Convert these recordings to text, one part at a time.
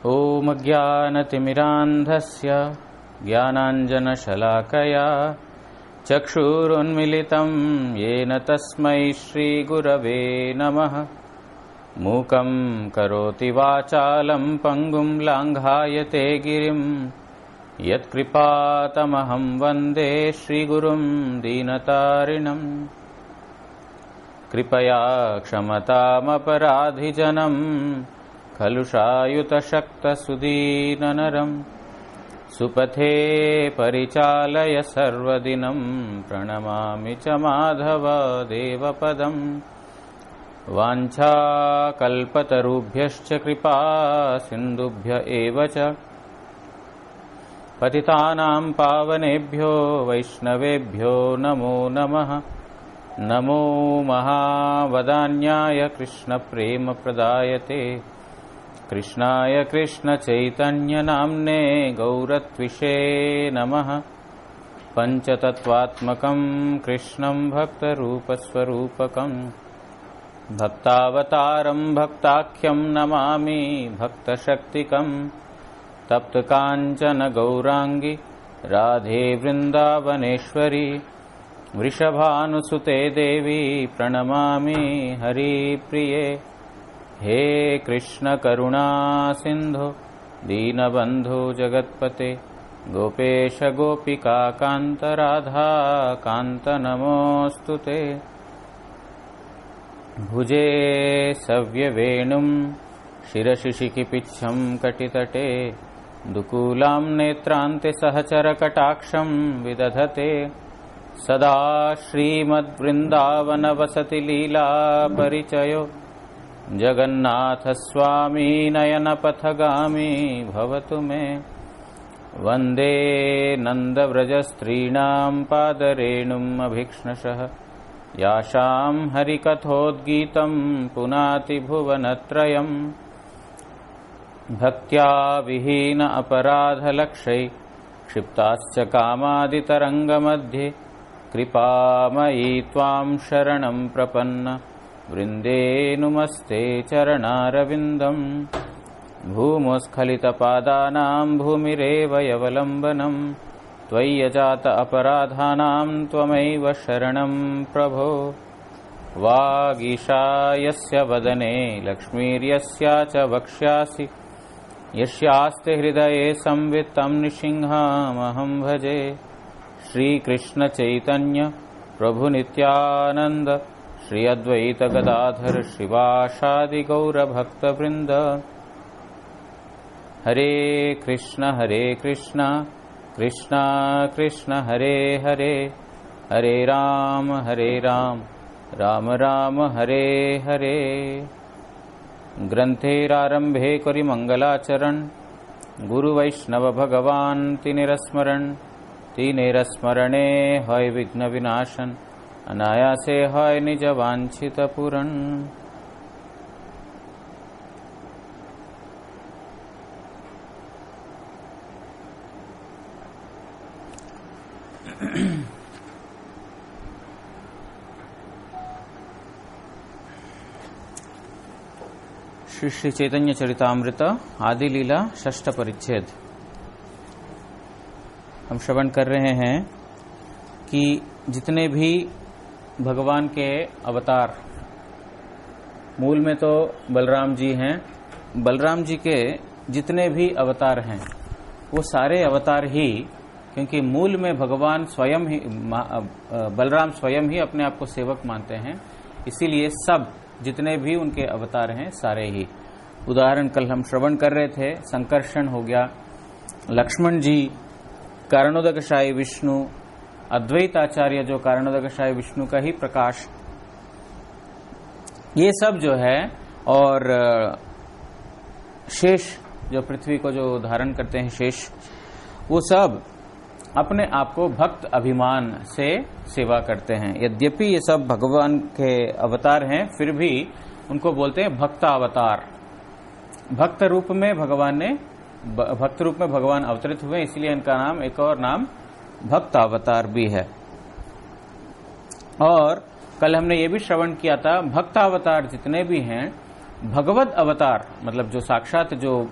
ॐ अज्ञानतिमिरान्धस्य ज्ञानाञ्जनशलाकया चक्षुरुन्मिलितं येन तस्मै श्रीगुरवे नमः। मूकं करोति वाचालं पङ्गुं लाङ्घायते गिरिं यत्कृपातमहं वन्दे श्रीगुरुं दीनतारिणम्। कृपया क्षमतामपराधिजनं कलुषायुतशक्तसुदीननरम् सुपथे परिचालय सर्वदिनं प्रणमामि च माधव देवपदम्। वाञ्छाकल्पतरुभ्यश्च कृपा सिन्धुभ्य एव च पतितानां पावनेभ्यो वैष्णवेभ्यो नमो नमः। नमो महावदान्याय कृष्णप्रेमप्रदायते कृष्णाय कृष्णचैतन्यनाम्ने गौरत्विषे नमः। पञ्चतत्त्वात्मकं कृष्णं भक्तरूपस्वरूपकं भक्तावतारं भक्ताख्यं नमामि भक्तशक्तिकं। तप्तकाञ्चन गौराङ्गी राधे वृन्दावनेश्वरी वृषभानुसुते देवी प्रणमामि हरिप्रिये। हे कृष्ण करुणा सिन्धो दीनबन्धो जगत्पते गोपेश गोपिका कान्त राधा कान्त नमोऽस्तुते। भुजे सव्यवेणुं शिरसि शिखिपिच्छं कटितटे दुकूलां नेत्रान्ते सहचरकटाक्षं विदधते। सदा श्रीमद्वृन्दावनवसति लीला परिचयो जगन्नाथस्वामी नयनपथगामी भवतु मे। वन्दे नन्दव्रजस्त्रीणां पादरेणुम् अभीक्ष्णशः यासां हरिकथोद्गीतं पुनाति भुवनत्रयम्। भक्त्या विहीन अपराधलक्षै क्षिप्ताश्च कामादितरङ्गमध्ये कृपामयी त्वां शरणं प्रपन्न वृन्दे नुमस्ते चरणारविन्दम्। भूमोस्खलितपादानां भूमिरेव यवलम्बनं त्वय्यजात अपराधानां त्वमैव शरणं प्रभो। वागीशा यस्य वदने लक्ष्मीर्यस्या च वक्ष्यासि यस्यास्ते हृदये संवित्तं नृसिंहमहं भजे। श्रीकृष्ण चैतन्य प्रभु नित्यानंद श्री अद्वैत गदाधर श्रीवासादि गौरभक्तवृंद। हरे कृष्ण कृष्ण कृष्ण हरे हरे हरे राम राम राम हरे हरे। ग्रंथेरारंभे करि मंगलाचरण गुरु वैष्णव भगवान तीनेर स्मरणे हय विघ्न विनाशन अनायासे हय निज वांछित पूरण। श्री श्री चैतन्य चरितामृत आदि लीला षष्ठ परिच्छेद। हम श्रवण कर रहे हैं कि जितने भी भगवान के अवतार, मूल में तो बलराम जी हैं, बलराम जी के जितने भी अवतार हैं वो सारे अवतार ही, क्योंकि मूल में भगवान स्वयं ही, बलराम स्वयं ही अपने आप को सेवक मानते हैं, इसीलिए सब जितने भी उनके अवतार हैं सारे ही। उदाहरण कल हम श्रवण कर रहे थे, संकर्षण हो गया, लक्ष्मण जी, कारणोदकशायी विष्णु, अद्वैत आचार्य जो कारणोदकशायी विष्णु का ही प्रकाश, ये सब जो है, और शेष जो पृथ्वी को जो धारण करते हैं शेष, वो सब अपने आप को भक्त अभिमान से सेवा करते हैं। यद्यपि ये सब भगवान के अवतार हैं, फिर भी उनको बोलते हैं भक्तावतार। भक्त रूप में भगवान अवतरित हुए, इसलिए इनका नाम, एक और नाम भक्तावतार भी है। और कल हमने ये भी श्रवण किया था, भक्तावतार जितने भी हैं, भगवत अवतार मतलब जो साक्षात जो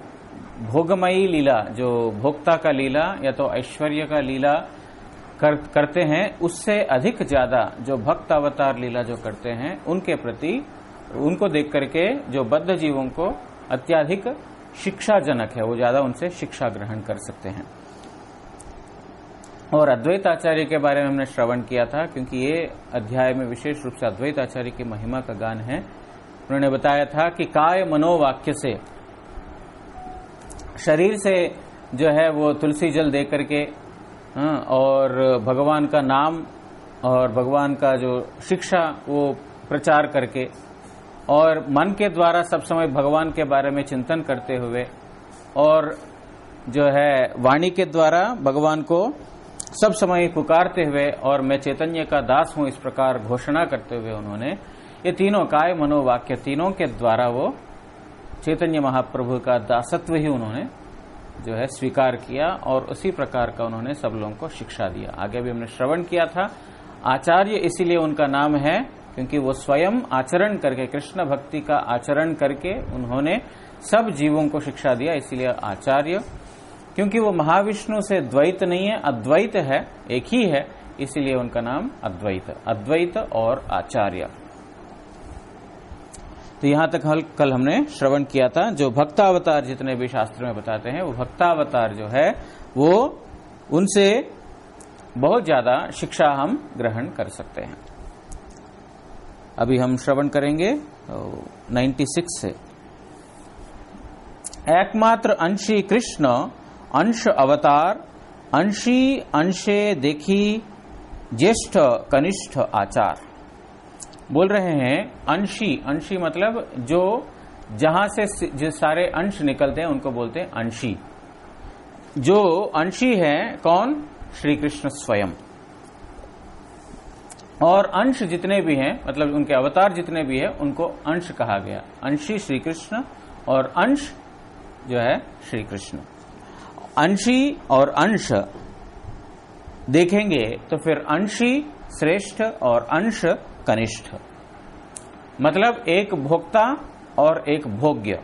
भोगमयी लीला, जो भोक्ता का लीला या तो ऐश्वर्य का लीला करते हैं, उससे अधिक ज्यादा जो भक्त अवतार लीला जो करते हैं उनके प्रति, उनको देख करके जो बद्ध जीवों को अत्याधिक शिक्षाजनक है, वो ज्यादा उनसे शिक्षा ग्रहण कर सकते हैं। और अद्वैत आचार्य के बारे में हमने श्रवण किया था, क्योंकि ये अध्याय में विशेष रूप से अद्वैत आचार्य की महिमा का गान है। उन्होंने बताया था कि काय मनोवाक्य से, शरीर से जो है वो तुलसी जल दे करके और भगवान का नाम और भगवान का जो शिक्षा वो प्रचार करके, और मन के द्वारा सब समय भगवान के बारे में चिंतन करते हुए, और जो है वाणी के द्वारा भगवान को सब समय पुकारते हुए, और मैं चैतन्य का दास हूं इस प्रकार घोषणा करते हुए उन्होंने ये तीनों काय मनोवाक्य, तीनों के द्वारा वो चैतन्य महाप्रभु का दासत्व ही उन्होंने जो है स्वीकार किया, और उसी प्रकार का उन्होंने सब लोगों को शिक्षा दिया। आगे भी हमने श्रवण किया था, आचार्य इसीलिए उनका नाम है क्योंकि वो स्वयं आचरण करके, कृष्ण भक्ति का आचरण करके उन्होंने सब जीवों को शिक्षा दिया, इसीलिए आचार्य। क्योंकि वो महाविष्णु से द्वैत नहीं है, अद्वैत है, एक ही है, इसीलिए उनका नाम अद्वैत, अद्वैत और आचार्य। तो यहां तक कल हमने श्रवण किया था। जो भक्तावतार जितने भी शास्त्र में बताते हैं, वो भक्तावतार जो है वो उनसे बहुत ज्यादा शिक्षा हम ग्रहण कर सकते हैं। अभी हम श्रवण करेंगे 96 से। एकमात्र अंशी कृष्ण अंश अवतार, अंशी अंशे देखी ज्येष्ठ कनिष्ठ आचार। बोल रहे हैं अंशी, अंशी मतलब जो जहां से जो सारे अंश निकलते हैं उनको बोलते हैं अंशी। जो अंशी है कौन? श्री कृष्ण स्वयं। और अंश जितने भी हैं, मतलब उनके अवतार जितने भी हैं, उनको अंश कहा गया। अंशी श्री कृष्ण और अंश जो है श्री कृष्ण। अंशी और अंश देखेंगे तो फिर अंशी श्रेष्ठ और अंश कनिष्ठ, मतलब एक भोक्ता और एक भोग्य।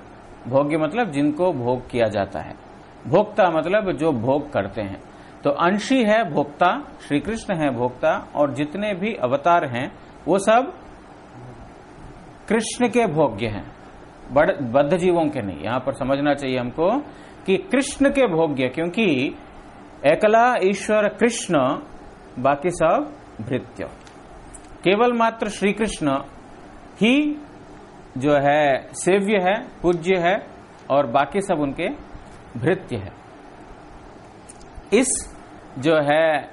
भोग्य मतलब जिनको भोग किया जाता है, भोक्ता मतलब जो भोग करते हैं। तो अंशी है भोक्ता, श्री कृष्ण है भोक्ता, और जितने भी अवतार हैं वो सब कृष्ण के भोग्य हैं, बद्ध जीवों के नहीं। यहां पर समझना चाहिए हमको कि कृष्ण के भोग्य, क्योंकि एकला ईश्वर कृष्ण, बाकी सब भृत्य। केवल मात्र श्री कृष्ण ही जो है सेव्य है, पूज्य है, और बाकी सब उनके भृत्य है। इस जो है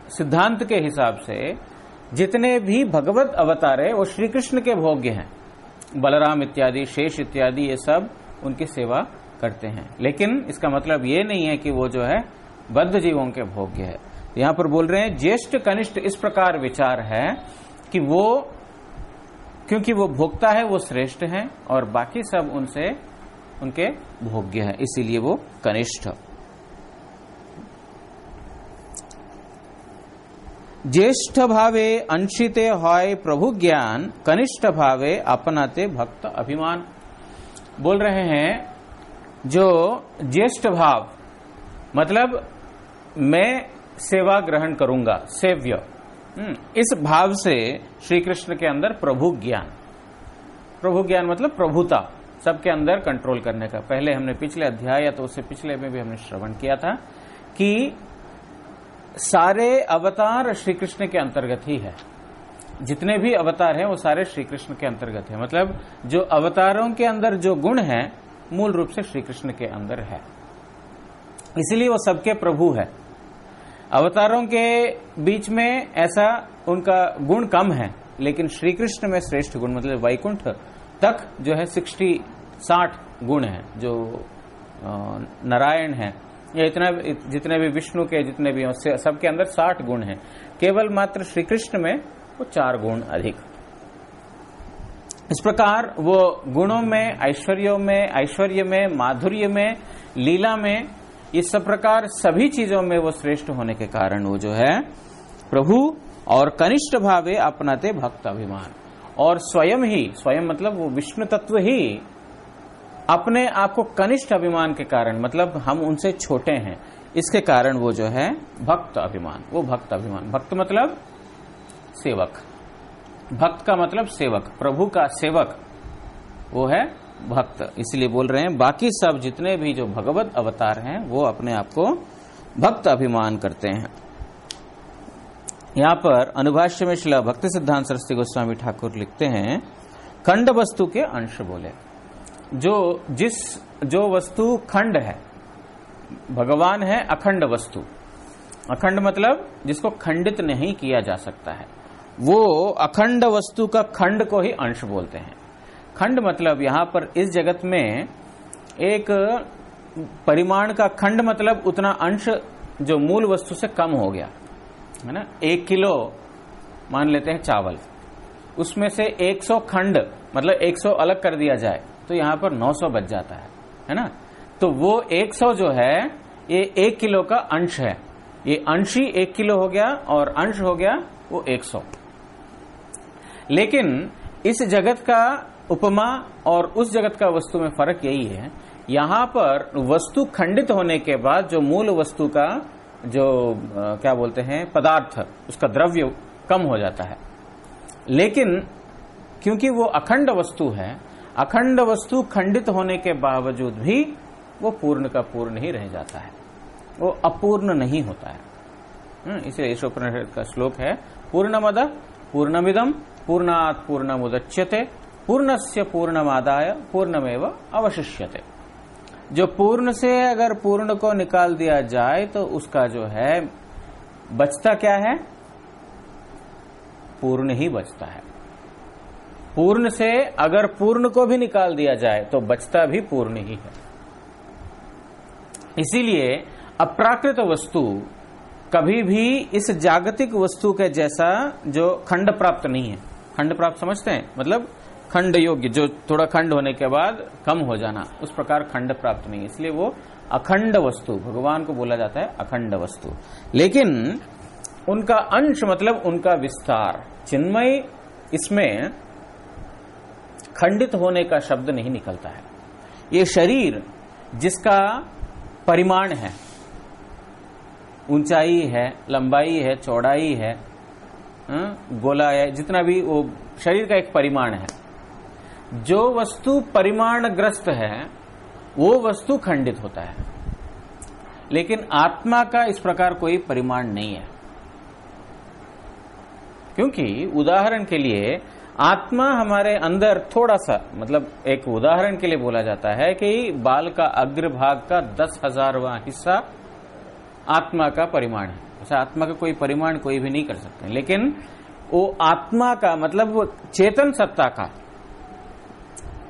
सिद्धांत के हिसाब से जितने भी भगवत अवतार है वो श्री कृष्ण के भोग्य हैं। बलराम इत्यादि, शेष इत्यादि, ये सब उनकी सेवा करते हैं। लेकिन इसका मतलब ये नहीं है कि वो जो है बद्ध जीवों के भोग्य है। यहां पर बोल रहे हैं ज्येष्ठ कनिष्ठ, इस प्रकार विचार है कि वो, क्योंकि वो भोक्ता है वो श्रेष्ठ है, और बाकी सब उनसे उनके भोग्य है, इसीलिए वो कनिष्ठ। ज्येष्ठ भावे अंशिते होय प्रभु ज्ञान, कनिष्ठ भावे अपनाते भक्त अभिमान। बोल रहे हैं जो ज्येष्ठ भाव मतलब मैं सेवा ग्रहण करूंगा, सेव्य, इस भाव से श्री कृष्ण के अंदर प्रभु ज्ञान, प्रभु ज्ञान मतलब प्रभुता, सबके अंदर कंट्रोल करने का। पहले हमने पिछले अध्याय या तो उससे पिछले में भी हमने श्रवण किया था कि सारे अवतार श्री कृष्ण के अंतर्गत ही है। जितने भी अवतार हैं वो सारे श्री कृष्ण के अंतर्गत है। मतलब जो अवतारों के अंदर जो गुण है मूल रूप से श्री कृष्ण के अंदर है, इसलिए वो सबके प्रभु है। अवतारों के बीच में ऐसा उनका गुण कम है, लेकिन श्री कृष्ण में श्रेष्ठ गुण, मतलब वैकुंठ तक जो है 60 गुण है। जो नारायण है या इतना जितने भी विष्णु के जितने भी सबके अंदर 60 गुण हैं। केवल मात्र श्री कृष्ण में वो 4 गुण अधिक। इस प्रकार वो गुणों में, ऐश्वर्य में, माधुर्य में, लीला में, इस सब प्रकार सभी चीजों में वो श्रेष्ठ होने के कारण वो जो है प्रभु, और कनिष्ठ भावे अपनाते भक्त अभिमान, और स्वयं ही, स्वयं मतलब वो विष्णु तत्व ही अपने आप को कनिष्ठ अभिमान के कारण, मतलब हम उनसे छोटे हैं, इसके कारण वो जो है भक्त अभिमान, वो भक्त अभिमान। भक्त मतलब सेवक, भक्त का मतलब सेवक, प्रभु का सेवक वो है भक्त। इसलिए बोल रहे हैं बाकी सब जितने भी जो भगवत अवतार हैं वो अपने आप को भक्त अभिमान करते हैं। यहां पर अनुभाष्य में श्रील भक्ति सिद्धांत सरस्वती गोस्वामी ठाकुर लिखते हैं, खंड वस्तु के अंश बोले। जो वस्तु खंड है, भगवान है अखंड वस्तु। अखंड मतलब जिसको खंडित नहीं किया जा सकता है, वो अखंड वस्तु का खंड को ही अंश बोलते हैं। खंड मतलब यहां पर इस जगत में एक परिमाण का खंड मतलब उतना अंश जो मूल वस्तु से कम हो गया है ना। 1 किलो मान लेते हैं चावल, उसमें से 100 खंड मतलब 100 अलग कर दिया जाए तो यहां पर 900 बच जाता है ना। तो वो 100 जो है ये 1 किलो का अंश है, ये अंश ही 1 किलो हो गया और अंश हो गया वो 100। लेकिन इस जगत का उपमा और उस जगत का वस्तु में फर्क यही है, यहां पर वस्तु खंडित होने के बाद जो मूल वस्तु का जो क्या बोलते हैं पदार्थ, उसका द्रव्य कम हो जाता है। लेकिन क्योंकि वो अखंड वस्तु है, अखंड वस्तु खंडित होने के बावजूद भी वो पूर्ण का पूर्ण ही रह जाता है, वो अपूर्ण नहीं होता है। इसलिए ईशोपनिषद का श्लोक है, पूर्णमद पूर्णमिदम पूर्णात् पूर्णमुदच्यते पूर्णस्य पूर्णमादाय पूर्णमेव अवशिष्यते। जो पूर्ण से अगर पूर्ण को निकाल दिया जाए तो उसका जो है बचता क्या है, पूर्ण ही बचता है। पूर्ण से अगर पूर्ण को भी निकाल दिया जाए तो बचता भी पूर्ण ही है। इसीलिए अप्राकृत वस्तु कभी भी इस जागतिक वस्तु के जैसा जो खंड प्राप्त नहीं है। खंड प्राप्त समझते हैं, मतलब खंड योग्य, जो थोड़ा खंड होने के बाद कम हो जाना, उस प्रकार खंड प्राप्त नहीं है। इसलिए वो अखंड वस्तु भगवान को बोला जाता है अखंड वस्तु। लेकिन उनका अंश मतलब उनका विस्तार, चिन्मय, इसमें खंडित होने का शब्द नहीं निकलता है। ये शरीर जिसका परिमाण है, ऊंचाई है, लंबाई है, चौड़ाई है, गोला है, जितना भी वो शरीर का एक परिमाण है। जो वस्तु परिमाणग्रस्त है वो वस्तु खंडित होता है। लेकिन आत्मा का इस प्रकार कोई परिमाण नहीं है, क्योंकि उदाहरण के लिए आत्मा हमारे अंदर थोड़ा सा, मतलब एक उदाहरण के लिए बोला जाता है कि बाल का अग्रभाग का 10,000वां हिस्सा आत्मा का परिमाण है। ऐसा आत्मा का कोई परिमाण कोई भी नहीं कर सकते। लेकिन वो आत्मा का मतलब वो चेतन सत्ता का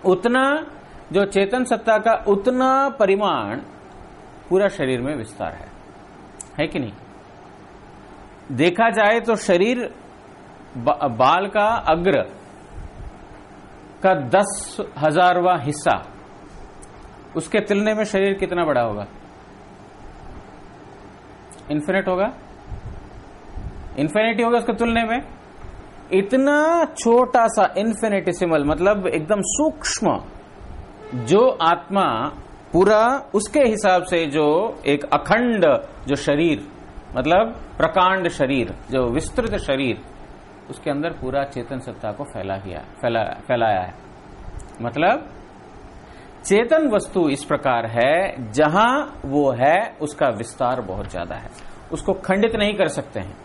उतना, जो चेतन सत्ता का उतना परिमाण पूरा शरीर में विस्तार है कि नहीं। देखा जाए तो शरीर बाल का अग्र का 10,000वां हिस्सा, उसके तुलने में शरीर कितना बड़ा होगा, इन्फिनिट होगा, इन्फिनिटी होगा उसके तुलने में। इतना छोटा सा इन्फिनिटिसिमल मतलब एकदम सूक्ष्म जो आत्मा पूरा, उसके हिसाब से जो एक अखंड जो शरीर मतलब प्रकांड शरीर, जो विस्तृत शरीर, उसके अंदर पूरा चेतन सत्ता को फैलाया है। मतलब चेतन वस्तु इस प्रकार है, जहां वो है उसका विस्तार बहुत ज्यादा है, उसको खंडित नहीं कर सकते हैं।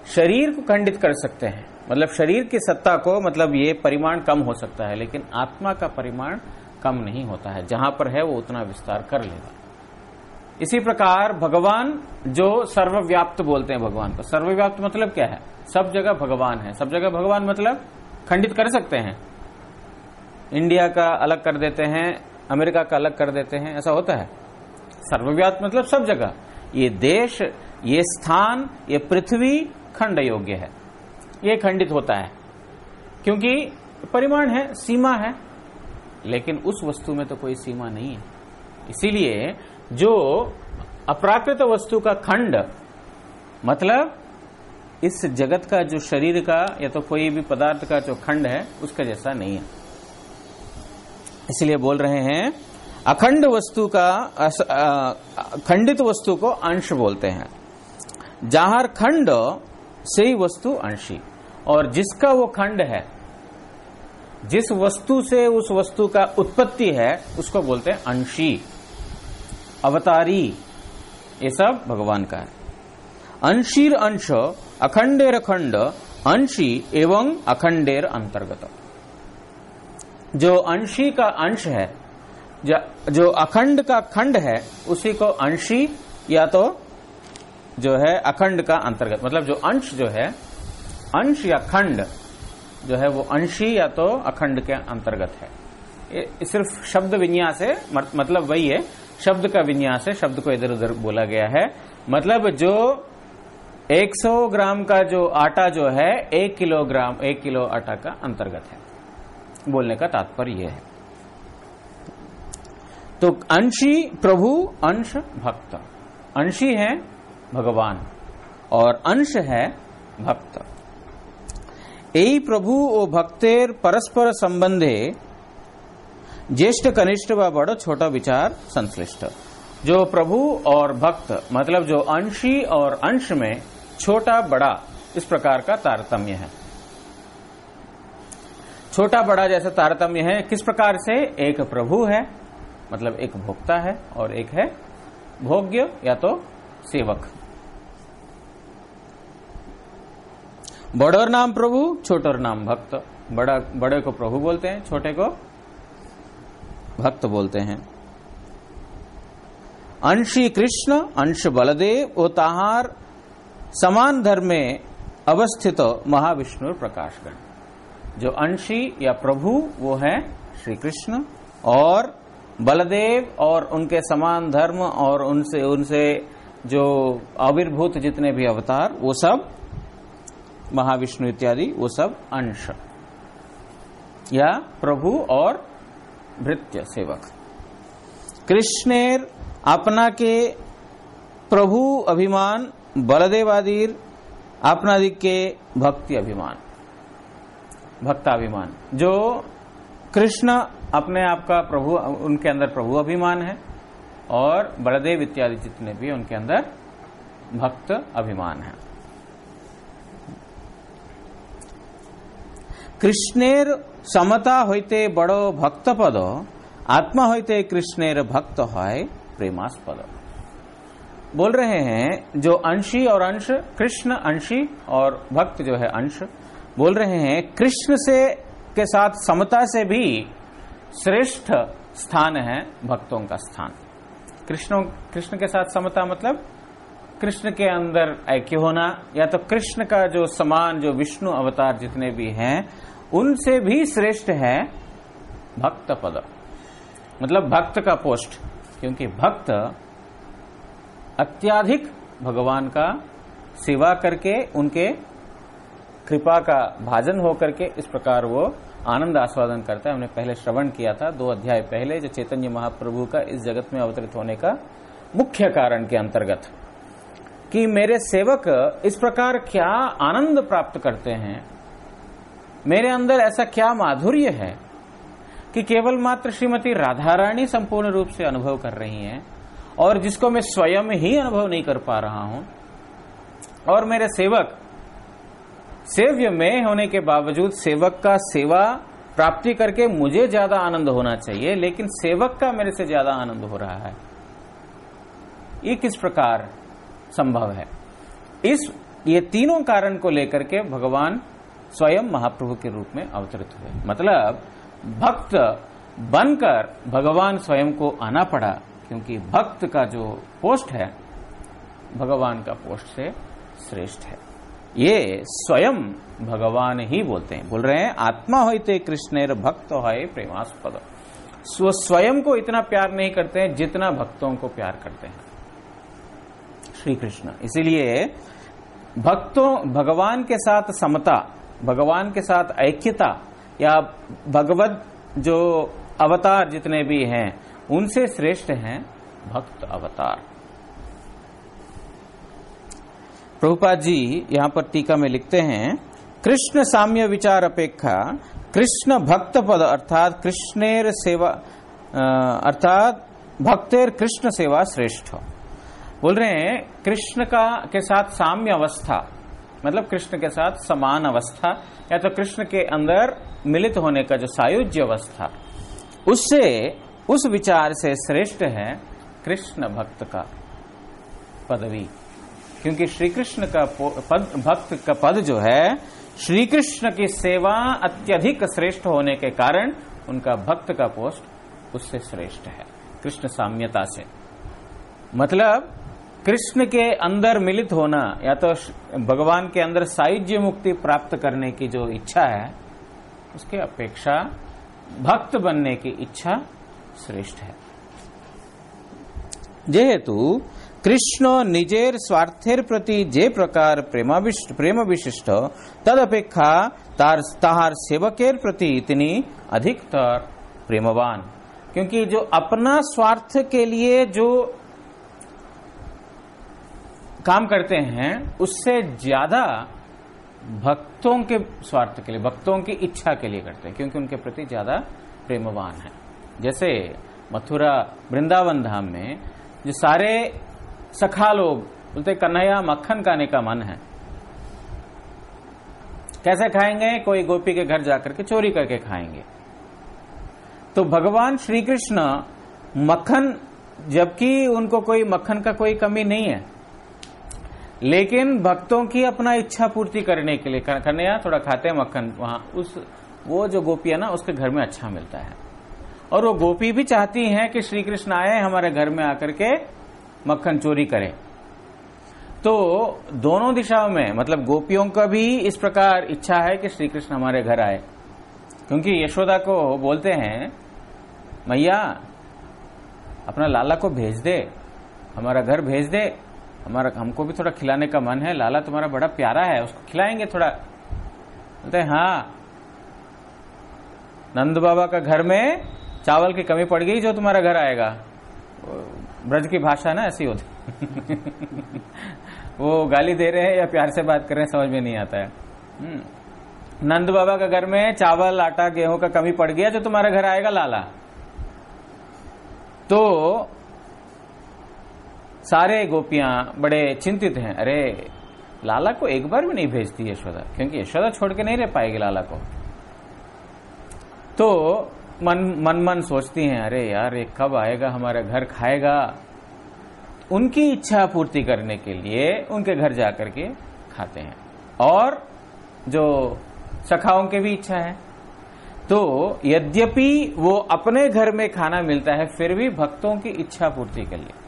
शरीर को खंडित कर सकते हैं, मतलब शरीर की सत्ता को, मतलब ये परिमाण कम हो सकता है, लेकिन आत्मा का परिमाण कम नहीं होता है। जहां पर है वो उतना विस्तार कर लेगा। इसी प्रकार भगवान जो सर्वव्याप्त बोलते हैं भगवान को, सर्वव्याप्त मतलब क्या है, सब जगह भगवान है। सब जगह भगवान मतलब खंडित कर सकते हैं, इंडिया का अलग कर देते हैं, अमेरिका का अलग कर देते हैं, ऐसा होता है। सर्वव्याप्त मतलब सब जगह, ये देश, ये स्थान, ये पृथ्वी खंड योग्य है, ये खंडित होता है क्योंकि परिमाण है, सीमा है। लेकिन उस वस्तु में तो कोई सीमा नहीं है। इसीलिए जो अप्राकृत वस्तु का खंड मतलब इस जगत का जो शरीर का या तो कोई भी पदार्थ का जो खंड है उसका जैसा नहीं है। इसलिए बोल रहे हैं अखंड वस्तु का खंडित वस्तु को अंश बोलते हैं। जहां खंड से ही वस्तु अंशी, और जिसका वो खंड है, जिस वस्तु से उस वस्तु का उत्पत्ति है, उसको बोलते हैं अंशी, अवतारी। ये सब भगवान का है। अंशीर अंश अखंडेर खंड अंशी एवं अखंडेर अंतर्गत। जो अंशी का अंश है, जो अखंड का खंड है, उसी को अंशी या तो जो है अखंड का अंतर्गत, मतलब जो अंश जो है, अंश या खंड जो है वो अंशी या तो अखंड के अंतर्गत है। ये सिर्फ शब्द विन्यास है, मतलब वही है, शब्द का विन्यास है, शब्द को इधर उधर बोला गया है। मतलब जो 100 ग्राम का जो आटा जो है 1 किलो आटा का अंतर्गत है, बोलने का तात्पर्य यह है। तो अंशी प्रभु, अंश भक्त। अंशी है भगवान और अंश है भक्त। यही प्रभु ओ भक्तेर परस्पर संबंधे ज्येष्ठ कनिष्ठ व बड़ो छोटा विचार संश्लिष्ट। जो प्रभु और भक्त, मतलब जो अंशी और अंश में छोटा बड़ा, इस प्रकार का तारतम्य है। छोटा बड़ा जैसा तारतम्य है, किस प्रकार से? एक प्रभु है, मतलब एक भोक्ता है, और एक है भोग्य या तो सेवक। बड़ोर नाम प्रभु, छोटोर नाम भक्त। बड़े को प्रभु बोलते हैं, छोटे को भक्त बोलते हैं। अंशी कृष्ण, अंश बलदेव ओ ताहार समान धर्म में अवस्थित महाविष्णु प्रकाशगण। जो अंशी या प्रभु वो है श्री कृष्ण, और बलदेव और उनके समान धर्म और उनसे जो आविर्भूत जितने भी अवतार, वो सब महाविष्णु इत्यादि, वो सब अंश या प्रभु और भृत्य सेवक। कृष्णेर अपना के प्रभु अभिमान, बलदेवादीर अपनादि के भक्ति अभिमान, भक्ताभिमान। जो कृष्ण अपने आप का प्रभु, उनके अंदर प्रभु अभिमान है, और बलदेव इत्यादि जितने भी उनके अंदर भक्त अभिमान है। कृष्णेर समता होते बड़ो भक्त पद, आत्मा होते कृष्णेर भक्त है प्रेमास्पद। बोल रहे हैं जो अंशी और अंश, कृष्ण अंशी और भक्त जो है अंश, बोल रहे हैं कृष्ण से के साथ समता से भी श्रेष्ठ स्थान है भक्तों का स्थान। कृष्ण के साथ समता मतलब कृष्ण के अंदर ऐक्य होना, या तो कृष्ण का जो समान जो विष्णु अवतार जितने भी हैं उनसे भी श्रेष्ठ है भक्त पद, मतलब भक्त का पोस्ट। क्योंकि भक्त अत्याधिक भगवान का सेवा करके, उनके कृपा का भाजन होकर के इस प्रकार वो आनंद आस्वादन करता है। हमने पहले श्रवण किया था 2 अध्याय पहले, जो चैतन्य महाप्रभु का इस जगत में अवतरित होने का मुख्य कारण के अंतर्गत, कि मेरे सेवक इस प्रकार क्या आनंद प्राप्त करते हैं, मेरे अंदर ऐसा क्या माधुर्य है कि केवल मात्र श्रीमती राधा रानी संपूर्ण रूप से अनुभव कर रही हैं, और जिसको मैं स्वयं ही अनुभव नहीं कर पा रहा हूं। और मेरे सेवक सेव्य में होने के बावजूद सेवक का सेवा प्राप्ति करके मुझे ज्यादा आनंद होना चाहिए, लेकिन सेवक का मेरे से ज्यादा आनंद हो रहा है। ये किस प्रकार संभव है? ये तीनों कारण को लेकर के भगवान स्वयं महाप्रभु के रूप में अवतरित हुए। मतलब भक्त बनकर भगवान स्वयं को आना पड़ा, क्योंकि भक्त का जो पोस्ट है भगवान का पोस्ट से श्रेष्ठ है। ये स्वयं भगवान ही बोलते हैं, बोल रहे हैं आत्मा होते कृष्णेर भक्त है प्रेमास्पद। स्वयं को इतना प्यार नहीं करते हैं जितना भक्तों को प्यार करते हैं श्री कृष्ण। इसीलिए भगवान के साथ समता, भगवान के साथ ऐक्यता, या भगवत जो अवतार जितने भी हैं उनसे श्रेष्ठ हैं भक्त अवतार। प्रभुपाद जी यहां पर टीका में लिखते हैं, कृष्ण साम्य विचार अपेक्षा कृष्ण भक्त पद अर्थात कृष्णेर सेवा अर्थात भक्तेर कृष्ण सेवा श्रेष्ठ। बोल रहे हैं कृष्ण के साथ साम्य अवस्था, मतलब कृष्ण के साथ समान अवस्था, या तो कृष्ण के अंदर मिलित होने का जो सायुज्य अवस्था, उससे उस विचार से श्रेष्ठ है कृष्ण भक्त का पदवी। क्योंकि श्री कृष्ण का भक्त का पद जो है, श्री कृष्ण की सेवा अत्यधिक श्रेष्ठ होने के कारण उनका भक्त का पोस्ट उससे श्रेष्ठ है कृष्ण साम्यता से। मतलब कृष्ण के अंदर मिलित होना, या तो भगवान के अंदर सायुज्य मुक्ति प्राप्त करने की जो इच्छा है, उसके अपेक्षा भक्त बनने की इच्छा श्रेष्ठ है। जेहेतु कृष्ण निजेर स्वार्थेर प्रति जे प्रकार प्रेम विशिष्ट तद अपेक्षा ताहार सेवकेर प्रति इतनी अधिकतर प्रेमवान। क्योंकि जो अपना स्वार्थ के लिए जो काम करते हैं, उससे ज्यादा भक्तों के स्वार्थ के लिए, भक्तों की इच्छा के लिए करते हैं, क्योंकि उनके प्रति ज्यादा प्रेमवान है। जैसे मथुरा वृंदावन धाम में जो सारे सखा लोग बोलते कन्हैया मक्खन खाने का मन है, कैसे खाएंगे? कोई गोपी के घर जाकर के चोरी करके खाएंगे। तो भगवान श्री कृष्ण मक्खन, जबकि उनको कोई मक्खन का कोई कमी नहीं है, लेकिन भक्तों की अपना इच्छा पूर्ति करने के लिए कन्हैया थोड़ा खाते हैं मक्खन, वहां वो जो गोपी है ना, उसके घर में अच्छा मिलता है। और वो गोपी भी चाहती हैं कि श्री कृष्ण आए हमारे घर में आकर के मक्खन चोरी करें। तो दोनों दिशाओं में, मतलब गोपियों का भी इस प्रकार इच्छा है कि श्री कृष्ण हमारे घर आए, क्योंकि यशोदा को बोलते हैं मैया अपना लाला को भेज दे, हमारा घर भेज दे, हमको भी थोड़ा खिलाने का मन है, लाला तुम्हारा बड़ा प्यारा है, उसको खिलाएंगे थोड़ा। बोलते हैं हाँ, नंद बाबा का घर में चावल की कमी पड़ गई, जो तुम्हारा घर आएगा। ब्रज की भाषा ना ऐसी होती वो गाली दे रहे हैं या प्यार से बात कर रहे हैं समझ में नहीं आता है। नंद बाबा का घर में चावल आटा गेहूं का कमी पड़ गया, जो तुम्हारे घर आएगा लाला। तो सारे गोपियां बड़े चिंतित हैं, अरे लाला को एक बार भी नहीं भेजती यशोदा, क्योंकि यशोदा छोड़ के नहीं रह पाएगी लाला को। तो मन सोचती हैं, अरे यार ये कब आएगा हमारे घर, खाएगा। उनकी इच्छा पूर्ति करने के लिए उनके घर जाकर के खाते हैं, और जो सखाओं की भी इच्छा है। तो यद्यपि वो अपने घर में खाना मिलता है, फिर भी भक्तों की इच्छा पूर्ति के लिए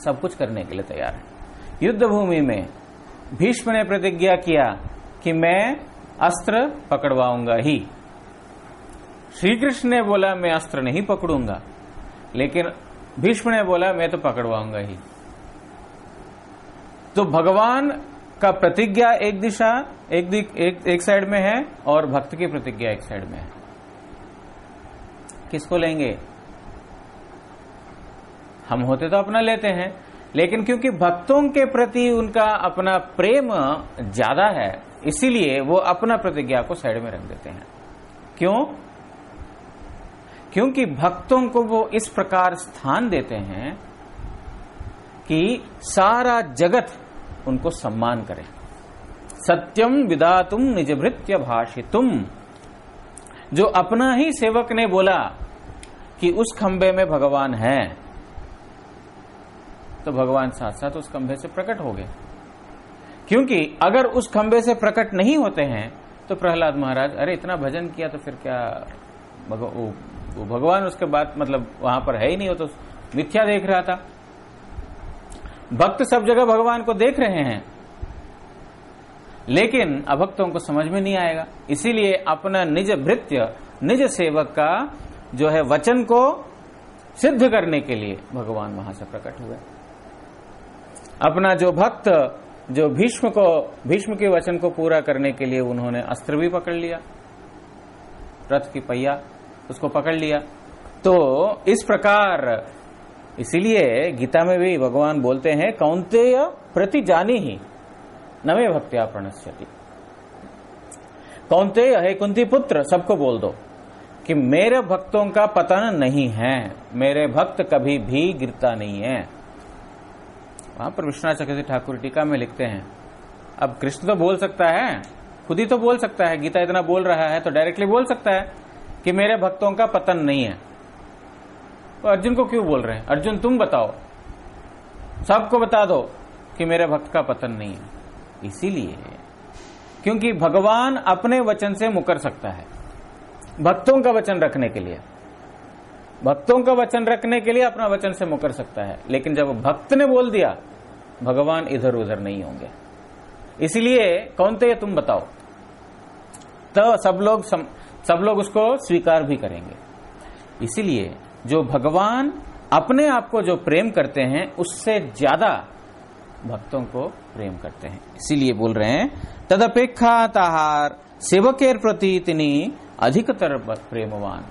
सब कुछ करने के लिए तैयार है। युद्ध भूमि में भीष्म ने प्रतिज्ञा किया कि मैं अस्त्र पकड़वाऊंगा ही। श्री कृष्ण ने बोला मैं अस्त्र नहीं पकड़ूंगा, लेकिन भीष्म ने बोला मैं तो पकड़वाऊंगा ही। तो भगवान का प्रतिज्ञा एक दिशा एक साइड में है, और भक्त की प्रतिज्ञा एक साइड में है। किसको लेंगे? हम होते तो अपना लेते हैं, लेकिन क्योंकि भक्तों के प्रति उनका अपना प्रेम ज्यादा है, इसीलिए वो अपना प्रतिज्ञा को साइड में रख देते हैं। क्यों? क्योंकि भक्तों को वो इस प्रकार स्थान देते हैं कि सारा जगत उनको सम्मान करे। सत्यम विदातुम निजभृत्य भाषितुम। जो अपना ही सेवक ने बोला कि उस खंबे में भगवान है, तो भगवान साथ साथ उस खंबे से प्रकट हो गए। क्योंकि अगर उस खंबे से प्रकट नहीं होते हैं तो प्रहलाद महाराज, अरे इतना भजन किया तो फिर क्या, वो भगवान उसके बाद मतलब वहां पर है ही नहीं, हो तो मिथ्या देख रहा था। भक्त सब जगह भगवान को देख रहे हैं, लेकिन अभक्तों को समझ में नहीं आएगा। इसीलिए अपना निज भृत्य, निज सेवक का जो है वचन को सिद्ध करने के लिए भगवान वहां से प्रकट हुए। अपना जो भक्त, जो भीष्म के वचन को पूरा करने के लिए उन्होंने अस्त्र भी पकड़ लिया, रथ की पहिया उसको पकड़ लिया। तो इस प्रकार, इसीलिए गीता में भी भगवान बोलते हैं कौन्तेय प्रति जानी ही नमे भक्त्या प्रणश्यति। कौन्तेय हे कुंती पुत्र, सबको बोल दो कि मेरे भक्तों का पतन नहीं है, मेरे भक्त कभी भी गिरता नहीं है। वहां पर विश्वनाथ चक्रवर्ती ठाकुर टीका में लिखते हैं, अब कृष्ण तो बोल सकता है, खुद ही तो बोल सकता है, गीता इतना बोल रहा है तो डायरेक्टली बोल सकता है कि मेरे भक्तों का पतन नहीं है। तो अर्जुन को क्यों बोल रहे हैं? अर्जुन तुम बताओ, सबको बता दो कि मेरे भक्त का पतन नहीं है। इसीलिए क्योंकि भगवान अपने वचन से मुकर सकता है, भक्तों का वचन रखने के लिए, भक्तों का वचन रखने के लिए अपना वचन से मुकर सकता है। लेकिन जब भक्त ने बोल दिया, भगवान इधर उधर नहीं होंगे। इसलिए कौन्तेय तुम बताओ, तो सब लोग उसको स्वीकार भी करेंगे। इसीलिए जो भगवान अपने आप को जो प्रेम करते हैं, उससे ज्यादा भक्तों को प्रेम करते हैं। इसीलिए बोल रहे हैं तदपेक्षा ताहार सेवकेर प्रति तिनी अधिकतर प्रेमवान,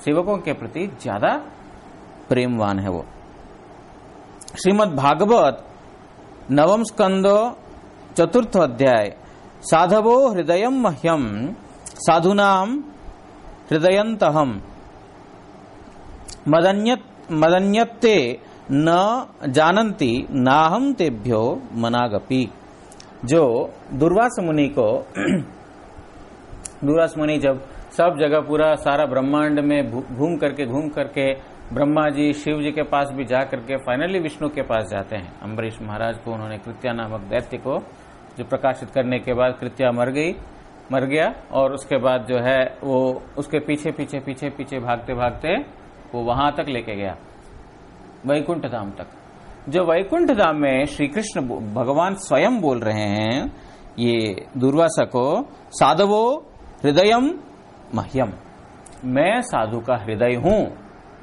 सेवकों के प्रति ज्यादा प्रेमवान है वो। श्रीमद् भागवत नवम स्कंदो चतुर्थ अध्याय साधवो हृदय मह्यम साधुनाम हृदयंतहम मदन्यत्ते न जानन्ति नाहम तेभ्यो मनागपि। जो दुर्वास मुनि को दुर्वास मुनि जब सब जगह पूरा सारा ब्रह्मांड में घूम करके ब्रह्मा जी शिव जी के पास भी जा करके फाइनली विष्णु के पास जाते हैं। अम्बरीश महाराज को उन्होंने कृत्या नामक दैत्य को जो प्रकाशित करने के बाद कृत्या मर गया और उसके बाद जो है वो उसके पीछे भागते भागते वो वहां तक लेके गया, वैकुंठ धाम तक। जो वैकुंठ धाम में श्री कृष्ण भगवान स्वयं बोल रहे हैं ये दुर्वासा को, साधवो हृदयम मह्यम, मैं साधु का हृदय हूं।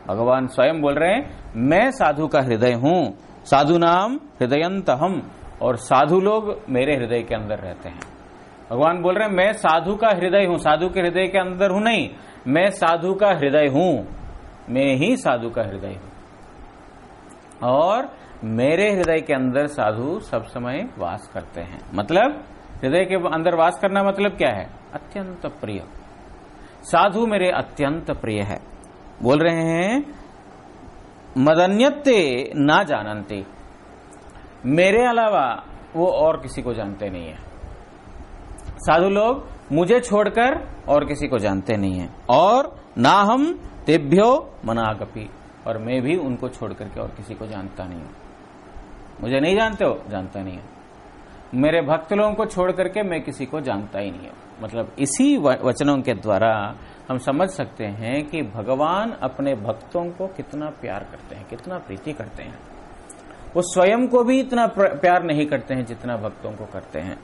भगवान स्वयं बोल रहे हैं मैं साधु का हृदय हूं, साधु नाम हृदयंतहम, और साधु लोग मेरे हृदय के अंदर रहते हैं। भगवान बोल रहे हैं मैं साधु का हृदय हूं, साधु के हृदय के अंदर हूं नहीं, मैं साधु का हृदय हूं, मैं ही साधु का हृदय हूं और मेरे हृदय के अंदर साधु सब समय वास करते हैं। मतलब हृदय के अंदर वास करना मतलब क्या है? अत्यंत प्रिय, साधु मेरे अत्यंत प्रिय है। बोल रहे हैं मदन्यत्ते ना जानन्ति, मेरे अलावा वो और किसी को जानते नहीं है। साधु लोग मुझे छोड़कर और किसी को जानते नहीं है, और ना हम तेभ्यो मनागपि, और मैं भी उनको छोड़ करके और किसी को जानता नहीं हूं। मुझे नहीं जानते हो? जानता नहीं है। मेरे भक्त लोगों को छोड़ करके मैं किसी को जानता ही नहीं हूं। मतलब इसी वचनों के द्वारा हम समझ सकते हैं कि भगवान अपने भक्तों को कितना प्यार करते हैं, कितना प्रीति करते हैं। वो स्वयं को भी इतना प्यार नहीं करते हैं जितना भक्तों को करते हैं।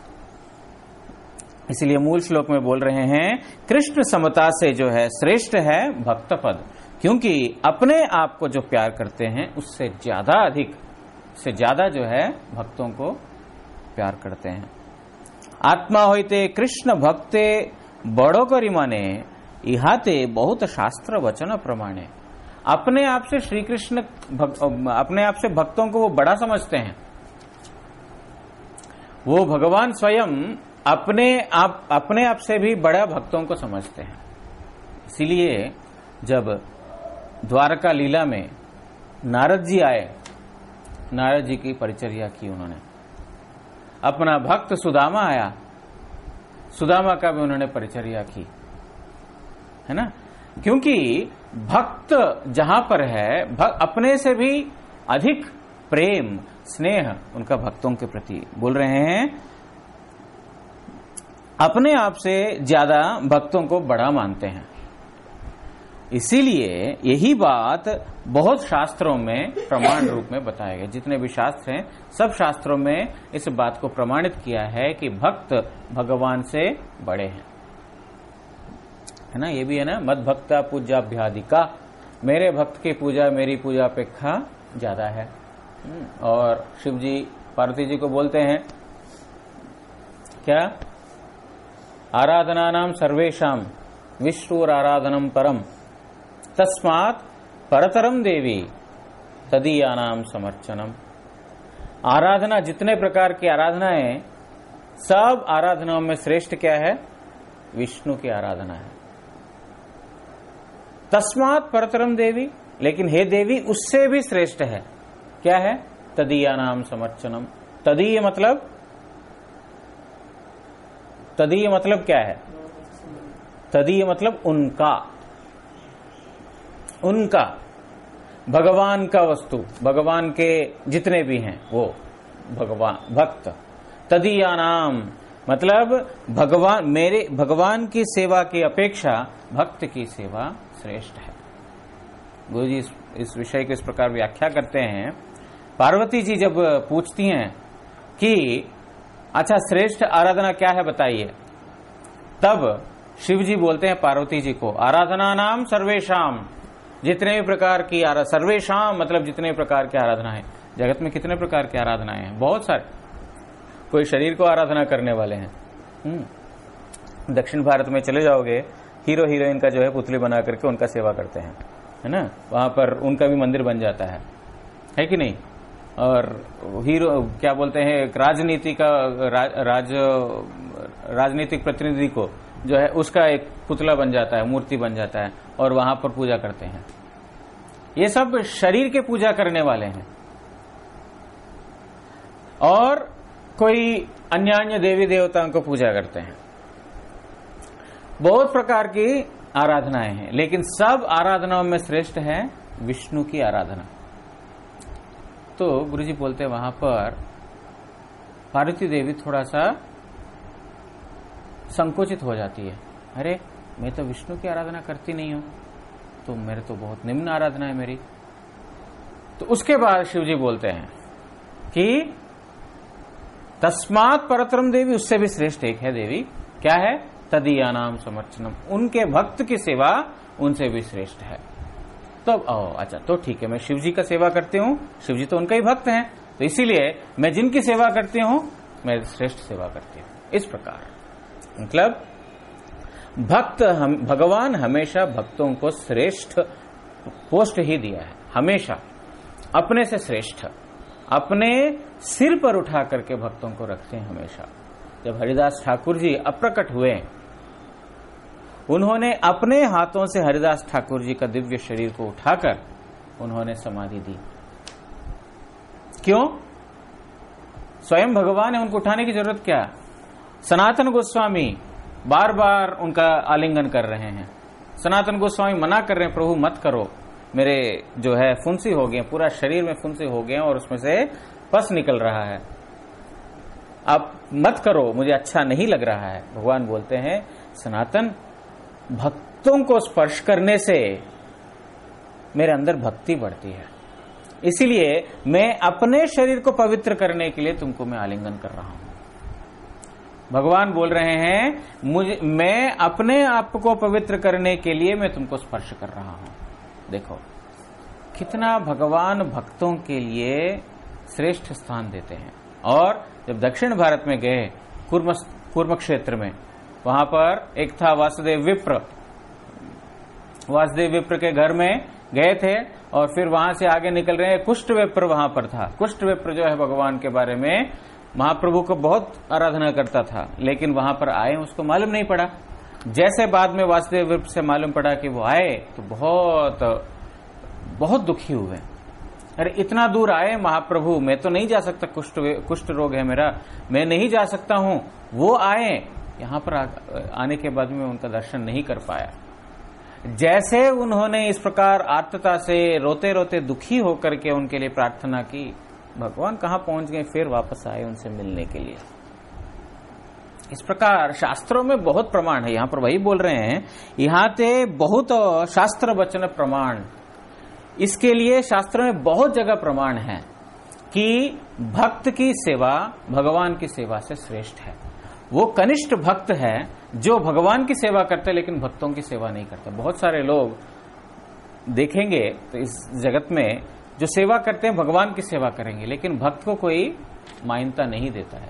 इसलिए मूल श्लोक में बोल रहे हैं कृष्ण समता से जो है श्रेष्ठ है भक्त पद, क्योंकि अपने आप को जो प्यार करते हैं उससे ज्यादा अधिक से ज्यादा जो है भक्तों को प्यार करते हैं। आत्मा होते कृष्ण भक्ते बड़ो करी माने, इहाते बहुत शास्त्र वचन प्रमाणे। अपने आप से श्री कृष्ण अपने आप से भक्तों को वो बड़ा समझते हैं। वो भगवान स्वयं अपने आप से भी बड़ा भक्तों को समझते हैं। इसीलिए जब द्वारका लीला में नारद जी आए, नारद जी की परिचर्या की उन्होंने। अपना भक्त सुदामा आया, सुदामा का भी उन्होंने परिचर्या की, है ना। क्योंकि भक्त जहां पर है अपने से भी अधिक प्रेम स्नेह उनका भक्तों के प्रति। बोल रहे हैं अपने आप से ज्यादा भक्तों को बड़ा मानते हैं। इसीलिए यही बात बहुत शास्त्रों में प्रमाण रूप में बताया गया। जितने भी शास्त्र हैं सब शास्त्रों में इस बात को प्रमाणित किया है कि भक्त भगवान से बड़े हैं, है ना। ये भी है ना, मद भक्ता पूज्याभ्यादिका, मेरे भक्त की पूजा मेरी पूजा अपेक्षा ज्यादा है। और शिव जी पार्वती जी को बोलते हैं क्या? आराधना नाम सर्वेशाम विष्णुर आराधनम परम, तस्मात् परतरम देवी तदीया नाम समर्चनम। आराधना, जितने प्रकार की आराधनाएं, सब आराधनाओं में श्रेष्ठ क्या है? विष्णु की आराधना है। तस्मात् परतरम देवी, लेकिन हे देवी उससे भी श्रेष्ठ है। क्या है? तदीया नाम समर्चनम। तदीय मतलब क्या है? तदीय मतलब उनका, भगवान का वस्तु, भगवान के जितने भी हैं वो भगवान भक्त। तदीया नाम मतलब भगवान की सेवा की अपेक्षा भक्त की सेवा श्रेष्ठ है। गुरु जी इस विषय को इस प्रकार व्याख्या करते हैं। पार्वती जी जब पूछती हैं कि अच्छा श्रेष्ठ आराधना क्या है बताइए, तब शिव जी बोलते हैं पार्वती जी को, आराधना नाम सर्वेशाम, जितने भी प्रकार की सर्वेशाम मतलब जितने प्रकार की आराधना है। जगत में कितने प्रकार की आराधनाएं हैं? बहुत सारे। कोई शरीर को आराधना करने वाले हैं। दक्षिण भारत में चले जाओगे, हीरो हीरोइन का जो है पुतले बना करके उनका सेवा करते हैं, है ना, वहां पर उनका भी मंदिर बन जाता है कि नहीं। और हीरो क्या बोलते हैं, राजनीति का राजनीतिक प्रतिनिधि को जो है उसका एक पुतला बन जाता है, मूर्ति बन जाता है और वहां पर पूजा करते हैं। ये सब शरीर के पूजा करने वाले हैं। और कोई अन्य देवी देवताओं को पूजा करते हैं। बहुत प्रकार की आराधनाएं हैं, लेकिन सब आराधनाओं में श्रेष्ठ है विष्णु की आराधना। तो गुरुजी बोलते हैं वहां पर पार्वती देवी थोड़ा सा संकोचित हो जाती है। अरे मैं तो विष्णु की आराधना करती नहीं हूं, तो मेरे तो बहुत निम्न आराधना है मेरी। तो उसके बाद शिव जी बोलते हैं कि तस्मात् परतरम देवी, उससे भी श्रेष्ठ एक है देवी। क्या है? तदीया नाम समर्चनम, उनके भक्त की सेवा उनसे भी श्रेष्ठ है। तो अच्छा तो ठीक है, मैं शिव जी का सेवा करती हूँ, शिव जी तो उनका ही भक्त हैं, तो इसीलिए मैं जिनकी सेवा करती हूँ मैं श्रेष्ठ सेवा करती हूँ। इस प्रकार मतलब भगवान हमेशा भक्तों को श्रेष्ठ पोस्ट ही दिया है, हमेशा अपने से श्रेष्ठ, अपने सिर पर उठा करके भक्तों को रखते हैं हमेशा। जब हरिदास ठाकुर जी अप्रकट हुए, उन्होंने अपने हाथों से हरिदास ठाकुर जी का दिव्य शरीर को उठाकर उन्होंने समाधि दी। क्यों? स्वयं भगवान है, उनको उठाने की जरूरत क्या? सनातन गोस्वामी बार बार उनका आलिंगन कर रहे हैं। सनातन गोस्वामी मना कर रहे हैं, प्रभु मत करो, मेरे जो है फुंसी हो गए, पूरा शरीर में फुंसी हो गए और उसमें से पस निकल रहा है, आप मत करो, मुझे अच्छा नहीं लग रहा है। भगवान बोलते हैं सनातन, भक्तों को स्पर्श करने से मेरे अंदर भक्ति बढ़ती है, इसीलिए मैं अपने शरीर को पवित्र करने के लिए तुमको मैं आलिंगन कर रहा हूं। भगवान बोल रहे हैं मैं अपने आप को पवित्र करने के लिए मैं तुमको स्पर्श कर रहा हूं। देखो कितना भगवान भक्तों के लिए श्रेष्ठ स्थान देते हैं। और जब दक्षिण भारत में गए कुर्म क्षेत्र में, वहां पर एक था वासुदेव विप्र के घर में गए थे और फिर वहां से आगे निकल रहे हैं, कुष्ठ विप्र वहां पर था। कुष्ठ विप्र जो है भगवान के बारे में महाप्रभु को बहुत आराधना करता था, लेकिन वहां पर आए उसको मालूम नहीं पड़ा। जैसे बाद में वासुदेव विप्र से मालूम पड़ा कि वो आए तो बहुत दुखी हुए। अरे इतना दूर आए महाप्रभु, मैं तो नहीं जा सकता, कुष्ठ रोग है मेरा, मैं नहीं जा सकता हूं। वो आए, यहां पर आने के बाद में उनका दर्शन नहीं कर पाया। जैसे उन्होंने इस प्रकार आर्तता से रोते रोते दुखी होकर के उनके लिए प्रार्थना की, भगवान कहां पहुंच गए, फिर वापस आए उनसे मिलने के लिए। इस प्रकार शास्त्रों में बहुत प्रमाण है, यहां पर वही बोल रहे हैं, यहां ते बहुत शास्त्र वचन प्रमाण, इसके लिए शास्त्रों में बहुत जगह प्रमाण है कि भक्त की सेवा भगवान की सेवा से श्रेष्ठ है। वो कनिष्ठ भक्त है जो भगवान की सेवा करते लेकिन भक्तों की सेवा नहीं करते। बहुत सारे लोग देखेंगे तो इस जगत में जो सेवा करते हैं भगवान की सेवा करेंगे, लेकिन भक्त को कोई मान्यता नहीं देता है,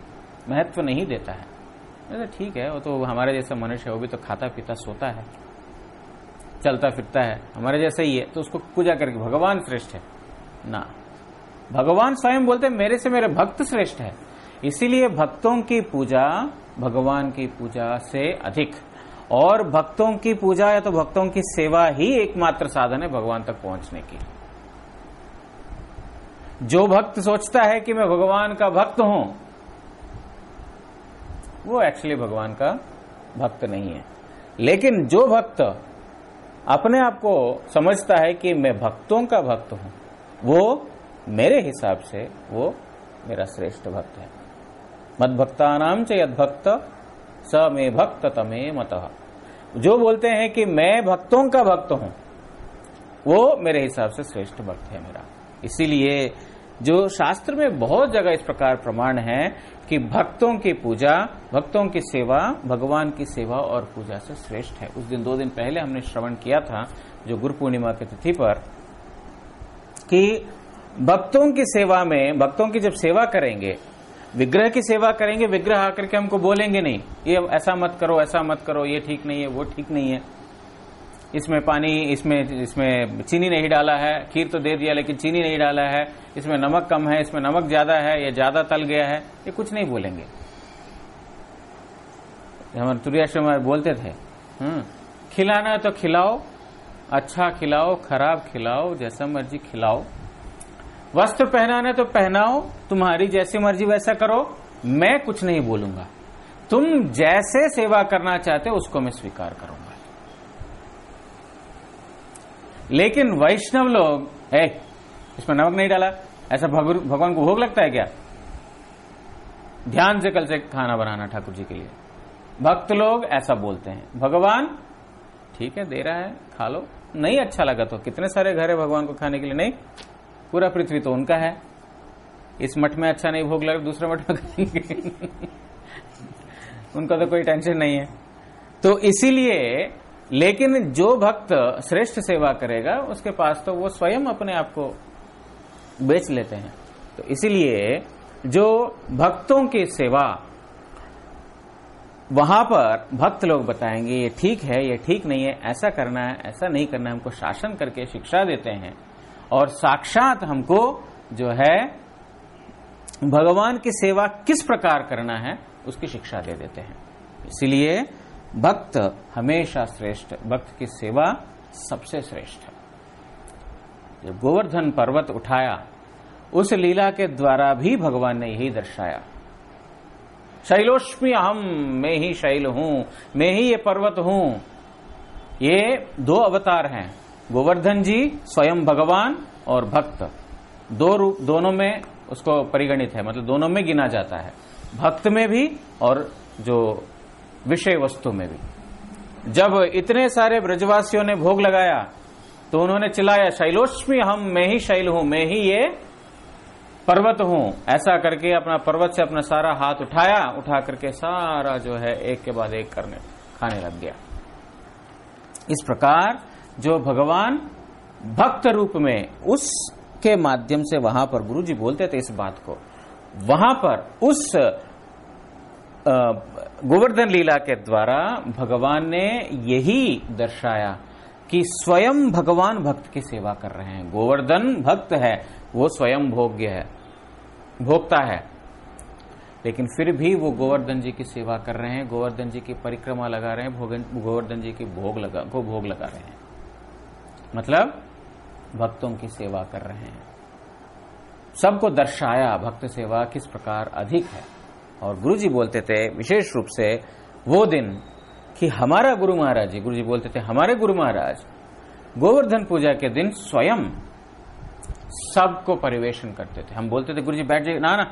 महत्व नहीं देता है। ठीक है, वो तो हमारे जैसा मनुष्य है, वो भी तो खाता पीता सोता है, चलता फिरता है, हमारे जैसा ही है, तो उसको पूजा करके भगवान श्रेष्ठ है ना। भगवान स्वयं बोलते हैं मेरे से मेरे भक्त श्रेष्ठ है। इसीलिए भक्तों की पूजा भगवान की पूजा से अधिक, और भक्तों की पूजा या तो भक्तों की सेवा ही एकमात्र साधन है भगवान तक पहुंचने की। जो भक्त सोचता है कि मैं भगवान का भक्त हूं, वो एक्चुअली भगवान का भक्त नहीं है। लेकिन जो भक्त अपने आप को समझता है कि मैं भक्तों का भक्त हूं, वो मेरे हिसाब से वो मेरा श्रेष्ठ भक्त है। मद भक्तानाम च यद भक्त स मे भक्त तमे मतः। जो बोलते हैं कि मैं भक्तों का भक्त हूं, वो मेरे हिसाब से श्रेष्ठ भक्त है मेरा। इसीलिए जो शास्त्र में बहुत जगह इस प्रकार प्रमाण है कि भक्तों की पूजा, भक्तों की सेवा भगवान की सेवा और पूजा से श्रेष्ठ है। उस दिन 2 दिन पहले हमने श्रवण किया था जो गुरु पूर्णिमा की तिथि पर, कि भक्तों की सेवा में, भक्तों की जब सेवा करेंगे, विग्रह की सेवा करेंगे, विग्रह आकर के हमको बोलेंगे नहीं ये ऐसा मत करो, ऐसा मत करो, ये ठीक नहीं है, वो ठीक नहीं है, इसमें पानी, इसमें चीनी नहीं डाला है, खीर तो दे दिया लेकिन चीनी नहीं डाला है, इसमें नमक कम है, इसमें नमक ज्यादा है, ये ज्यादा तल गया है, ये कुछ नहीं बोलेंगे। हमारे तुर्याश्रम बोलते थे खिलाना है तो खिलाओ, अच्छा खिलाओ, खराब खिलाओ, जैसा मर्जी खिलाओ, वस्त्र पहनाना है तो पहनाओ, तुम्हारी जैसी मर्जी वैसा करो, मैं कुछ नहीं बोलूंगा, तुम जैसे सेवा करना चाहते हो उसको मैं स्वीकार करूंगा। लेकिन वैष्णव लोग इसमें नमक नहीं डाला, ऐसा भगवान को भोग लगता है क्या? ध्यान से कल से खाना बनाना ठाकुर जी के लिए। भक्त लोग ऐसा बोलते हैं, भगवान ठीक है दे रहा है खा लो, नहीं अच्छा लगा तो कितने सारे घर है भगवान को खाने के लिए, नहीं पूरा पृथ्वी तो उनका है, इस मठ में अच्छा नहीं भोग लगा दूसरे मठ में खाएंगे उनका तो कोई टेंशन नहीं है। तो इसीलिए, लेकिन जो भक्त श्रेष्ठ सेवा करेगा उसके पास तो वो स्वयं अपने आप को बेच लेते हैं। तो इसीलिए जो भक्तों की सेवा, वहां पर भक्त लोग बताएंगे ये ठीक है, ये ठीक नहीं है, ऐसा करना है, ऐसा नहीं करना है, हमको शासन करके शिक्षा देते हैं और साक्षात हमको जो है भगवान की सेवा किस प्रकार करना है उसकी शिक्षा दे देते हैं। इसीलिए भक्त हमेशा श्रेष्ठ, भक्त की सेवा सबसे श्रेष्ठ है। जब गोवर्धन पर्वत उठाया उस लीला के द्वारा भी भगवान ने यही दर्शाया, शैलोष्मी अहम, मैं ही शैल हूं, मैं ही ये पर्वत हूं। ये 2 अवतार हैं, गोवर्धन जी स्वयं भगवान और भक्त, 2 रूप दोनों में उसको परिगणित है, मतलब दोनों में गिना जाता है, भक्त में भी और जो विषय वस्तु में भी। जब इतने सारे ब्रजवासियों ने भोग लगाया तो उन्होंने चिल्लाया शैलोष्मी हम, मैं ही शैल हूं, मैं ही ये पर्वत हूं, ऐसा करके अपना पर्वत से अपना सारा हाथ उठाया, उठा करके सारा जो है एक के बाद एक करने खाने लग गया। इस प्रकार जो भगवान भक्त रूप में, उसके माध्यम से वहां पर गुरु जी बोलते थे इस बात को, वहां पर उस गोवर्धन लीला के द्वारा भगवान ने यही दर्शाया कि स्वयं भगवान भक्त की सेवा कर रहे हैं। गोवर्धन भक्त है, वो स्वयं भोग्य है, भोक्ता है, लेकिन फिर भी वो गोवर्धन जी की सेवा कर रहे हैं, गोवर्धन जी की परिक्रमा लगा रहे हैं, गोवर्धन जी की भोग लगा रहे हैं, मतलब भक्तों की सेवा कर रहे हैं। सबको दर्शाया भक्त सेवा किस प्रकार अधिक है। और गुरु जी बोलते थे विशेष रूप से वो दिन कि हमारा गुरु महाराज जी, गुरु जी बोलते थे हमारे गुरु महाराज गोवर्धन पूजा के दिन स्वयं सबको परिवेशन करते थे। हम बोलते थे गुरु जी बैठ जाइए, ना ना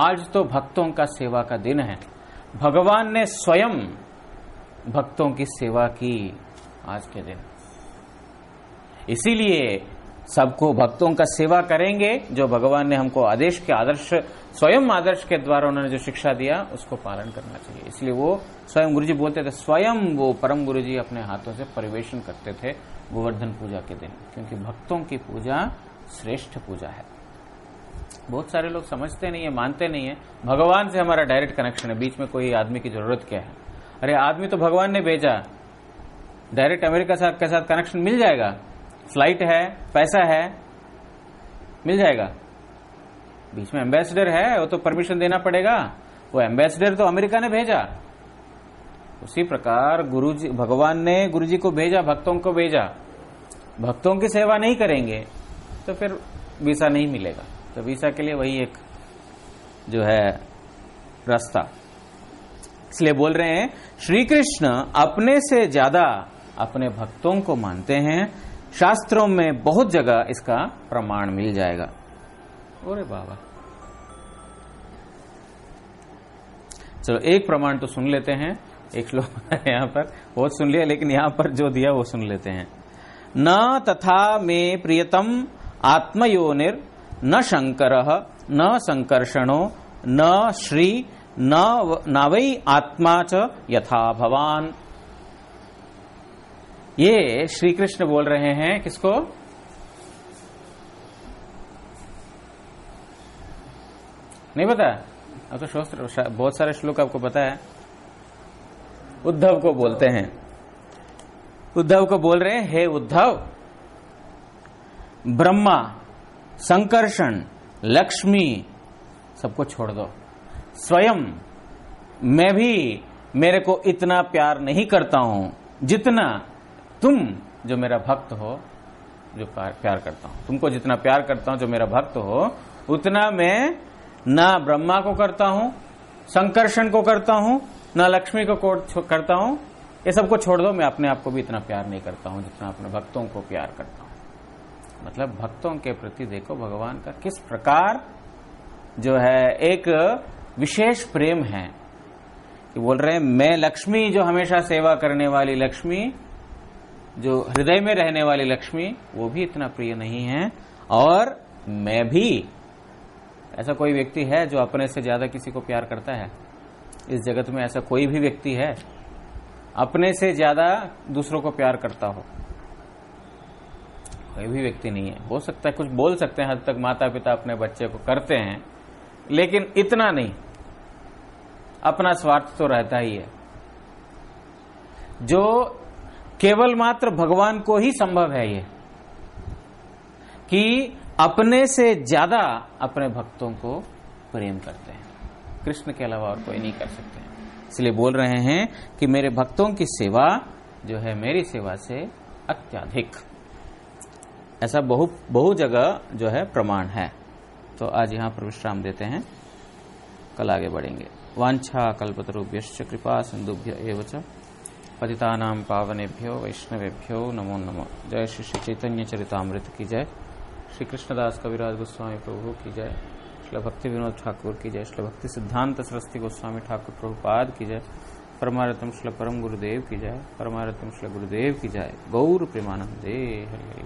आज तो भक्तों का सेवा का दिन है, भगवान ने स्वयं भक्तों की सेवा की आज के दिन, इसीलिए सबको भक्तों का सेवा करेंगे। जो भगवान ने हमको आदेश के आदर्श, स्वयं आदर्श के द्वारा उन्होंने जो शिक्षा दिया उसको पालन करना चाहिए। इसलिए वो स्वयं गुरु जी बोलते थे, स्वयं वो परम गुरु जी अपने हाथों से परिवेशन करते थे गोवर्धन पूजा के दिन, क्योंकि भक्तों की पूजा श्रेष्ठ पूजा है। बहुत सारे लोग समझते नहीं है, मानते नहीं है, भगवान से हमारा डायरेक्ट कनेक्शन है, बीच में कोई आदमी की जरूरत क्या है। अरे आदमी तो भगवान ने भेजा, डायरेक्ट अमेरिका के साथ कनेक्शन मिल जाएगा, फ्लाइट है, पैसा है, मिल जाएगा। बीच में एम्बेसडर है, वो तो परमिशन देना पड़ेगा, वो एम्बेसडर तो अमेरिका ने भेजा, उसी प्रकार गुरु जी, भगवान ने गुरु जी को भेजा, भक्तों को भेजा, भक्तों की सेवा नहीं करेंगे तो फिर वीसा नहीं मिलेगा। तो वीसा के लिए वही एक जो है रास्ता। इसलिए बोल रहे हैं श्री कृष्ण अपने से ज्यादा अपने भक्तों को मानते हैं। शास्त्रों में बहुत जगह इसका प्रमाण मिल जाएगा। अरे बाबा, चलो एक प्रमाण तो सुन लेते हैं। एक श्लोक यहाँ पर बहुत सुन लिया, लेकिन यहाँ पर जो दिया वो सुन लेते हैं। न तथा मे प्रियतम आत्मयोनिर न शंकरः न संकर्षणो न श्री न वै आत्मा च यथा भवान। ये श्री कृष्ण बोल रहे हैं किसको? नहीं पता? अब तो शास्त्र बहुत सारे श्लोक आपको पता है। उद्धव को बोलते हैं, उद्धव को बोल रहे हैं, हे उद्धव, ब्रह्मा, संकर्षण, लक्ष्मी सबको छोड़ दो। स्वयं मैं भी मेरे को इतना प्यार नहीं करता हूं जितना तुम जो मेरा भक्त हो जो प्यार करता हूं। तुमको जितना प्यार करता हूं जो मेरा भक्त हो, उतना मैं ना ब्रह्मा को करता हूं, संकर्षण को करता हूं, ना लक्ष्मी को करता हूं। ये सबको छोड़ दो, मैं अपने आप को भी इतना प्यार नहीं करता हूं जितना अपने भक्तों को प्यार करता हूं। मतलब भक्तों के प्रति देखो भगवान का किस प्रकार जो है एक विशेष प्रेम है कि बोल रहे हैं मैं लक्ष्मी, जो हमेशा सेवा करने वाली लक्ष्मी, जो हृदय में रहने वाली लक्ष्मी, वो भी इतना प्रिय नहीं है। और मैं भी, ऐसा कोई व्यक्ति है जो अपने से ज्यादा किसी को प्यार करता है? इस जगत में ऐसा कोई भी व्यक्ति है अपने से ज्यादा दूसरों को प्यार करता हो? कोई भी व्यक्ति नहीं है। हो सकता है कुछ बोल सकते हैं हद तक, माता पिता अपने बच्चे को करते हैं, लेकिन इतना नहीं। अपना स्वार्थ तो रहता ही है, जो केवल मात्र भगवान को ही संभव है ये कि अपने से ज्यादा अपने भक्तों को प्रेम करते हैं। कृष्ण के अलावा और कोई नहीं कर सकते हैं। इसलिए बोल रहे हैं कि मेरे भक्तों की सेवा जो है मेरी सेवा से अत्यधिक। ऐसा बहु जगह जो है प्रमाण है। तो आज यहां पर विश्राम देते हैं, कल आगे बढ़ेंगे। वांछा कल्पतरुभ्यश्च कृपा सिंधुभ्य एव च पतितानां पावनेभ्यो वैष्णवेभ्यो नमो नमः। जय श्री श्री चैतन्य चरितामृत की जय। श्री कृष्णदास कविराज गोस्वामी प्रभु की जय। श्री भक्ति विनोद ठाकुर की जय। श्री भक्ति सिद्धांत सरस्वती गोस्वामी ठाकुर प्रभुपाद की जय। परमारतम श्री परम गुरुदेव की जय। परमारतम श्री गुरुदेव की जय। गौर प्रेमानंदे हरि।